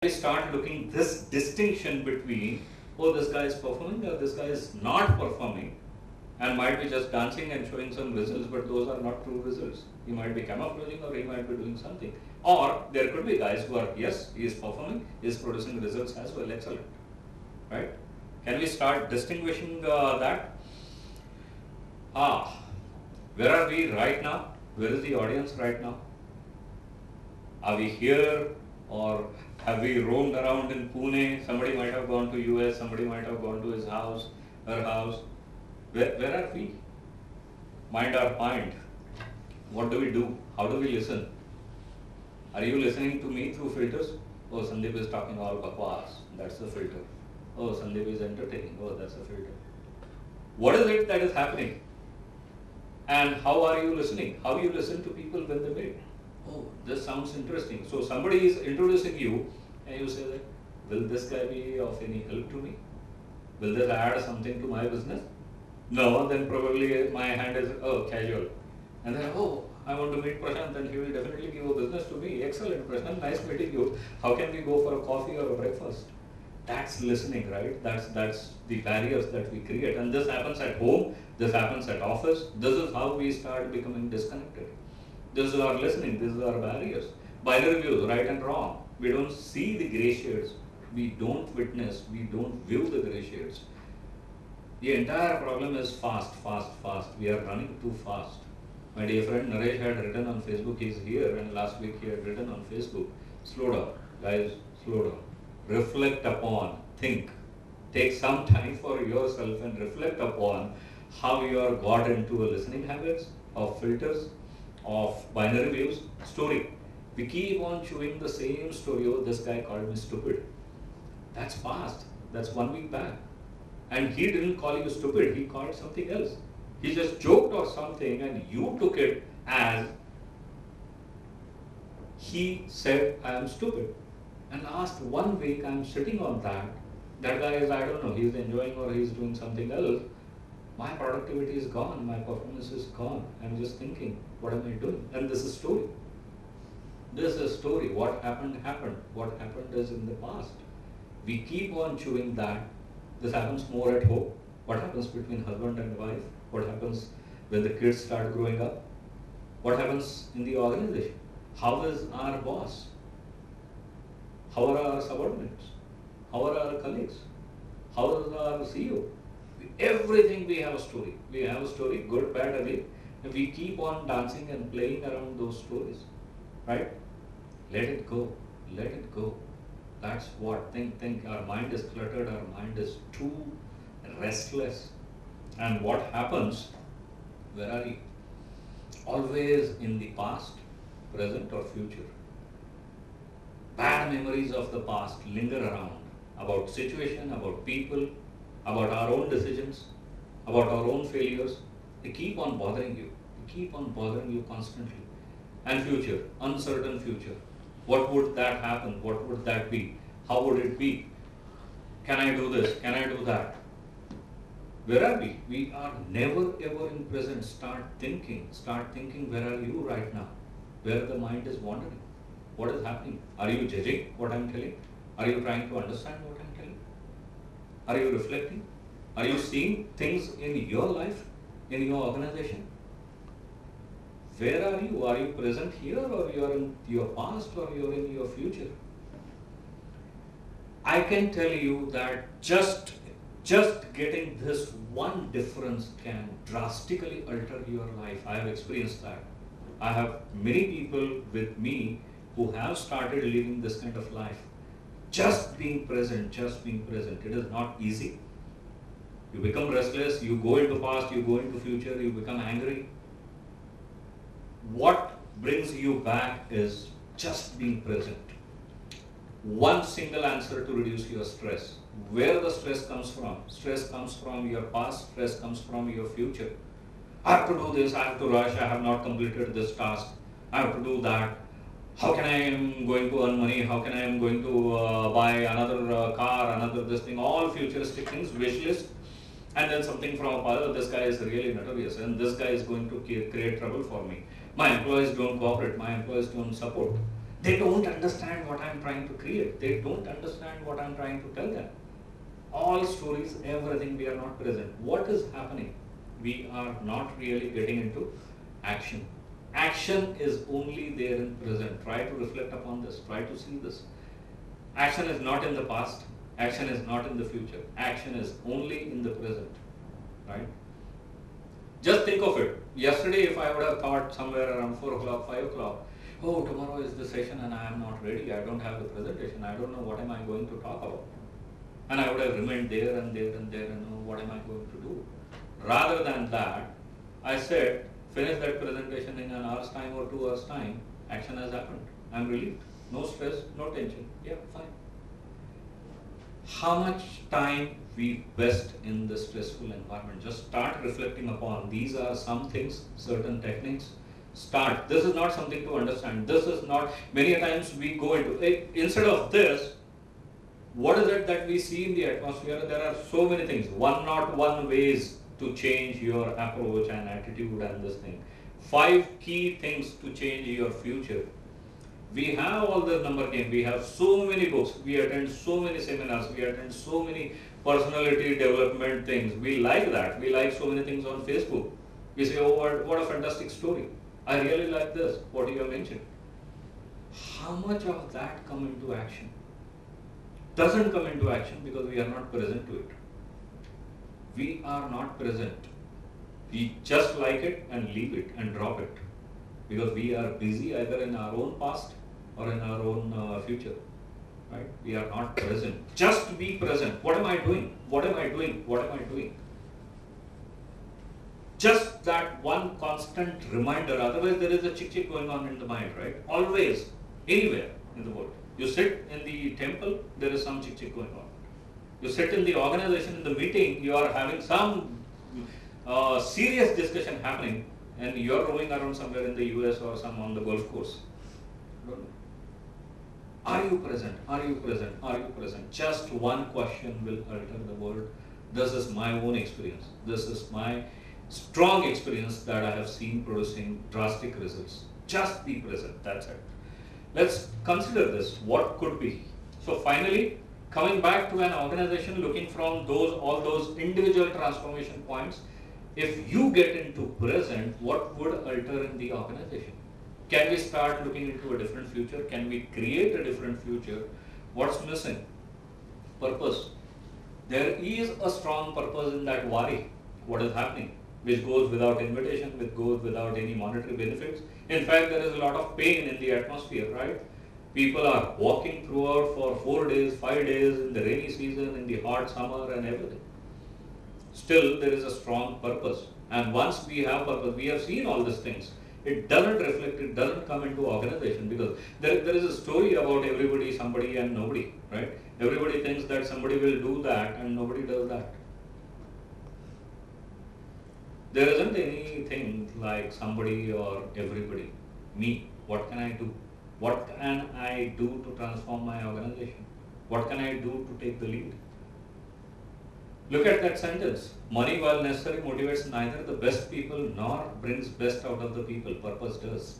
We start looking this distinction between, oh, this guy is performing or this guy is not performing, and might be just dancing and showing some results, but those are not true results. He might be camouflaging or he might be doing something. Or there could be guys who are, yes, he is performing, he is producing results as well, excellent. Right? Can we start distinguishing that? Where are we right now? Where is the audience right now? Are we here, or have we roamed around in Pune? Somebody might have gone to US, somebody might have gone to his house, her house. Where are we? Mind our mind. What do we do? How do we listen? Are you listening to me through filters? Oh, Sandeep is talking all bakwas. That's the filter. Oh, Sandeep is entertaining. Oh, that's a filter. What is it that is happening? And how are you listening? How you listen to people when they meet? Oh, this sounds interesting. So somebody is introducing you and you say that, will this guy be of any help to me? Will this add something to my business? No, then probably my hand is, casual. And then, I want to meet Prashant, then he will definitely give a business to me. Excellent, Prashant, nice meeting you. How can we go for a coffee or a breakfast? That's listening, right? That's the barriers that we create. And this happens at home, this happens at office. This is how we start becoming disconnected. This is our listening, this is our barriers. Binary views, right and wrong. We don't see the gray shades. We don't witness, we don't view the gray shades. The entire problem is fast. We are running too fast. My dear friend Naresh had written on Facebook, he's here, and last week he had written on Facebook, slow down, guys, slow down. Reflect upon, think. Take some time for yourself and reflect upon how you are got into a listening habits, of filters, of binary views, story. We keep on chewing the same story. Oh, this guy called me stupid. That's past. That's 1 week back. And he didn't call you stupid, he called something else. He just joked or something and you took it as he said, I am stupid. And last 1 week I'm sitting on that. That guy is, I don't know, he's enjoying or he's doing something else. My productivity is gone, my performance is gone. I'm just thinking, what am I doing? And this is story. This is story. What happened, happened. What happened is in the past. We keep on chewing that. This happens more at home. What happens between husband and wife? What happens when the kids start growing up? What happens in the organization? How is our boss? How are our subordinates? How are our colleagues? How is our CEO? Everything we have a story. We have a story, good, bad, ugly. And we keep on dancing and playing around those stories. Right? Let it go. Let it go. That's what. Think. Our mind is cluttered. Our mind is too restless. And what happens? Where are you? Always in the past, present or future. Bad memories of the past linger around about situation, about people, about our own decisions, about our own failures. They keep on bothering you. They keep on bothering you constantly. And future, uncertain future. What would that happen? What would that be? How would it be? Can I do this? Can I do that? Where are we? We are never ever in present. Start thinking. Start thinking, where are you right now? Where the mind is wandering. What is happening? Are you judging what I'm telling? Are you trying to understand what I'm telling? Are you reflecting? Are you seeing things in your life, in your organization? Where are you? Are you present here, or you are in your past, or you are in your future? I can tell you that just getting this one difference can drastically alter your life. I have experienced that. I have many people with me who have started living this kind of life. Just being present, It is not easy. You become restless, you go into past, you go into future, you become angry. What brings you back is just being present. One single answer to reduce your stress. Where the stress comes from? Stress comes from your past, stress comes from your future. I have to do this, I have to rush, I have not completed this task, I have to do that. How can I am going to earn money? How can I am going to buy another car, another this thing, all futuristic things, wish list. And then something from a father, this guy is really notorious and this guy is going to create trouble for me. My employees don't cooperate, my employees don't support. They don't understand what I'm trying to create. They don't understand what I'm trying to tell them. All stories, everything, we are not present. What is happening? We are not really getting into action. Action is only there in present. Try to reflect upon this. Try to see this. Action is not in the past. Action is not in the future. Action is only in the present. Right? Just think of it. Yesterday, if I would have thought somewhere around 4 o'clock, 5 o'clock, oh, tomorrow is the session and I am not ready. I don't have the presentation. I don't know what am I going to talk about. And I would have remained there and there and there and know what am I going to do. Rather than that, I said, finish that presentation in an hour's time or 2 hours time. Action has happened. I'm relieved. No stress, no tension. Yeah, fine. How much time we waste in the stressful environment? Just start reflecting upon. These are some things, certain techniques. Start. This is not something to understand. This is not, many times we go into, instead of this, what is it that we see in the atmosphere? There are so many things. 101 ways to change your approach and attitude and this thing. 5 key things to change your future. We have all the number game. We have so many books. We attend so many seminars. We attend so many personality development things. We like that. We like so many things on Facebook. We say, oh, what a fantastic story. I really like this, what you have mentioned. How much of that come into action? Doesn't come into action because we are not present to it. We are not present. We just like it and leave it and drop it because we are busy either in our own past or in our own future. Right? We are not present. Just be present. What am I doing? What am I doing? What am I doing? Just that one constant reminder. Otherwise, there is a chick going on in the mind, right? Always, anywhere in the world. You sit in the temple, there is some chick going on. You sit in the organization, in the meeting, you are having some serious discussion happening, and you are roaming around somewhere in the US or some on the golf course. Are you present? Are you present? Are you present? Just one question will alter the world. This is my own experience. This is my strong experience that I have seen producing drastic results. Just be present. That's it. Let's consider this. What could be? So finally, coming back to an organization, looking from all those individual transformation points, if you get into present, what would alter in the organization? Can we start looking into a different future? Can we create a different future? What's missing? Purpose. There is a strong purpose in that worry. What is happening? Which goes without invitation, which goes without any monetary benefits. In fact, there is a lot of pain in the atmosphere, right? People are walking throughout for 4 days, 5 days in the rainy season, in the hot summer and everything. Still, there is a strong purpose. And once we have purpose, we have seen all these things. It doesn't reflect, it doesn't come into organization because there is a story about everybody, somebody and nobody, right? Everybody thinks that somebody will do that and nobody does that. There isn't anything like somebody or everybody. Me, what can I do? What can I do to transform my organization? What can I do to take the lead? Look at that sentence. Money, while necessary, motivates neither the best people nor brings best out of the people. Purpose does.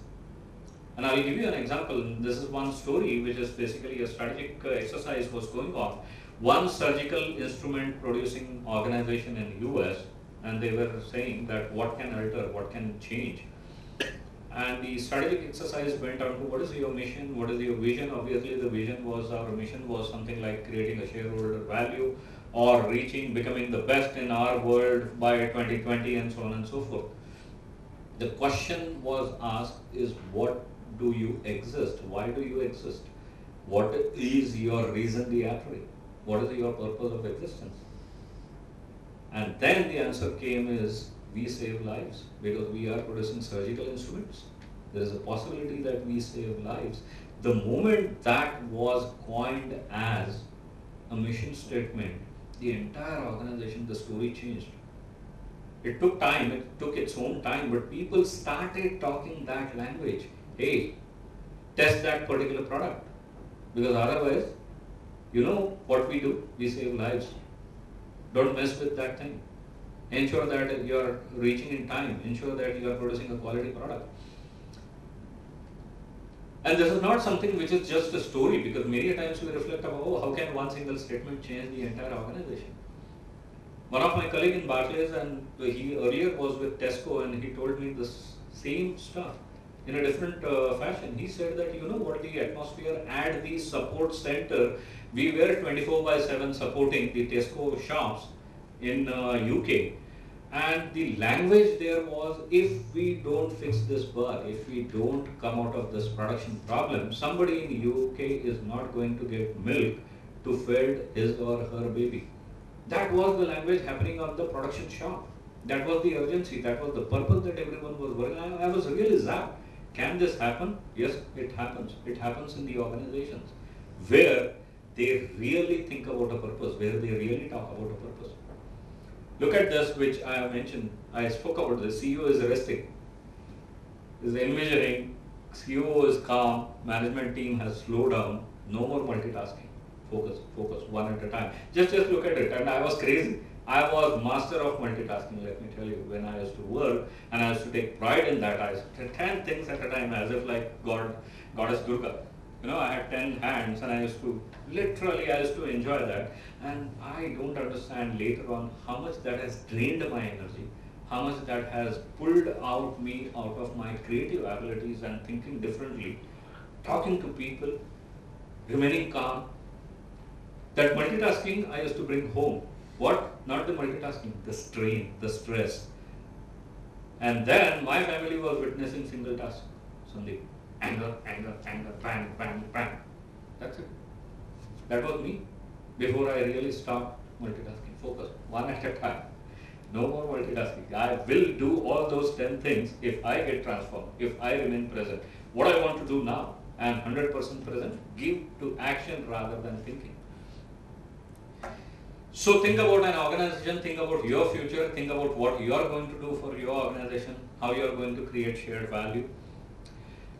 And I'll give you an example. This is one story which is basically a strategic exercise was going on. One surgical instrument producing organization in US, and they were saying that what can alter, what can change. And the strategic exercise went on to what is your mission, what is your vision. Obviously the vision was, our mission was something like creating a shareholder value or becoming the best in our world by 2020 and so on and so forth. The question was asked is, what do you exist? Why do you exist? What is your reason d'etre? What is your purpose of existence? And then the answer came is, we save lives because we are producing surgical instruments. There is a possibility that we save lives. The moment that was coined as a mission statement, the entire organization, the story changed. It took time, it took its own time, but people started talking that language. Hey, test that particular product. Because otherwise, you know what we do? We save lives. Don't mess with that thing. Ensure that you are reaching in time. Ensure that you are producing a quality product. And this is not something which is just a story, because many times we reflect about, oh, how can one single statement change the entire organization? One of my colleagues in Barclays, and he earlier was with Tesco, and he told me this same stuff in a different fashion. He said that, you know what, the atmosphere at the support center, we were 24/7 supporting the Tesco shops in UK. And the language there was, if we don't fix this bug, if we don't come out of this production problem, somebody in UK is not going to get milk to feed his or her baby. That was the language happening on the production shop. That was the urgency, that was the purpose that everyone was working. I was really zapped. Can this happen? Yes, it happens. It happens in the organizations where they really think about a purpose, where they really talk about a purpose. Look at this, which I have mentioned. I spoke about this. CEO is resting, is envisioning, CEO is calm, management team has slowed down, no more multitasking. Focus, one at a time. Just look at it. And I was crazy. I was master of multitasking, let me tell you, when I used to work, and I used to take pride in that. I used to 10 things at a time, as if like Goddess Durga. You know, I had 10 hands, and I used to enjoy that. And I don't understand later on how much that has drained my energy, how much that has pulled out me out of my creative abilities and thinking differently, talking to people, remaining calm. That multitasking I used to bring home. What? Not the multitasking, the strain, the stress. And then my family was witnessing single task. Sandeep, anger, bang, bang, bang. That's it. That was me. Before I really stopped multitasking. Focus, one at a time. No more multitasking. I will do all those 10 things if I get transformed, if I remain present. What I want to do now, I am 100% present. Give to action rather than thinking. So think about an organization, think about your future, think about what you are going to do for your organization, how you are going to create shared value.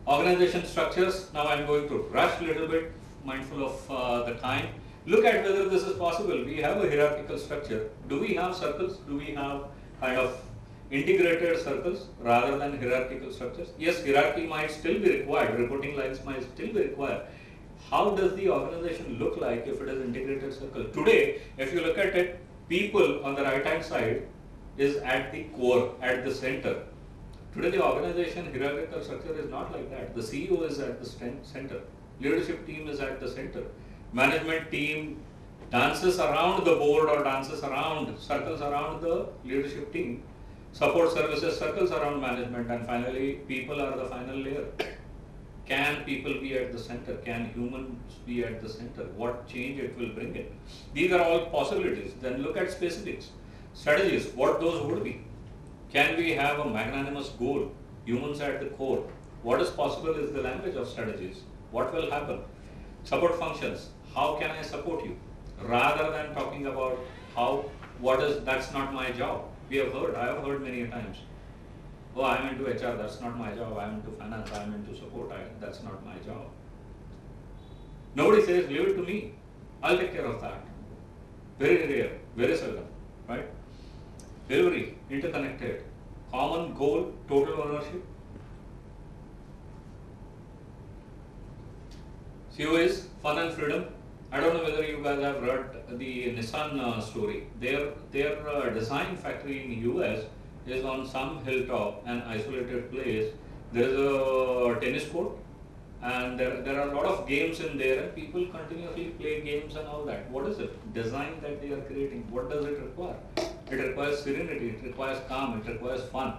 Organization structures, now I am going to rush a little bit, mindful of the time. Look at whether this is possible. We have a hierarchical structure. Do we have circles? Do we have kind of integrated circles rather than hierarchical structures? Yes, hierarchy might still be required, reporting lines might still be required. How does the organization look like if it is integrated circle? Today, if you look at it, people on the right hand side is at the core, at the center. Today the organization hierarchical structure is not like that. The CEO is at the center. Leadership team is at the center. Management team dances around the board or dances around, circles around the leadership team. Support services circles around management, and finally people are the final layer. Can people be at the center? Can humans be at the center? What change it will bring in? These are all possibilities. Then look at specifics. Strategies, what those would be. Can we have a magnanimous goal? Humans at the core. What is possible is the language of strategies. What will happen? Support functions. How can I support you? Rather than talking about that's not my job. I have heard many times. Oh, I'm into HR, that's not my job. I'm into finance, I'm into support, that's not my job. Nobody says, leave it to me. I'll take care of that. Very rare, very seldom, right? Delivery, interconnected, common goal, total ownership. CO is fun and freedom. I don't know whether you guys have read the Nissan story. Their design factory in US is on some hilltop, an isolated place. There is a tennis court, and there are a lot of games in there, and people continuously play games and all that. What is it? Design that they are creating. What does it require? It requires serenity, it requires calm, it requires fun.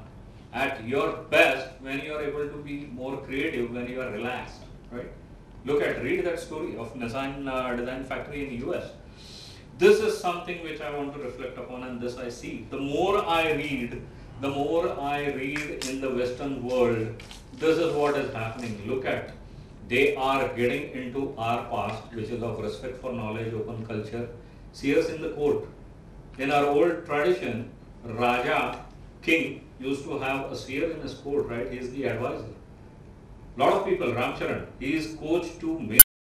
At your best, when you are able to be more creative, when you are relaxed, right? Read that story of Nissan design factory in US. This is something which I want to reflect upon, and this I see. The more I read in the Western world, this is what is happening. Look at, they are getting into our past, which is of respect for knowledge, open culture. See us in the court. In our old tradition, Raja, king, used to have a seer in his court, right? He is the advisor. Lot of people, Ramcharan, he is coached to make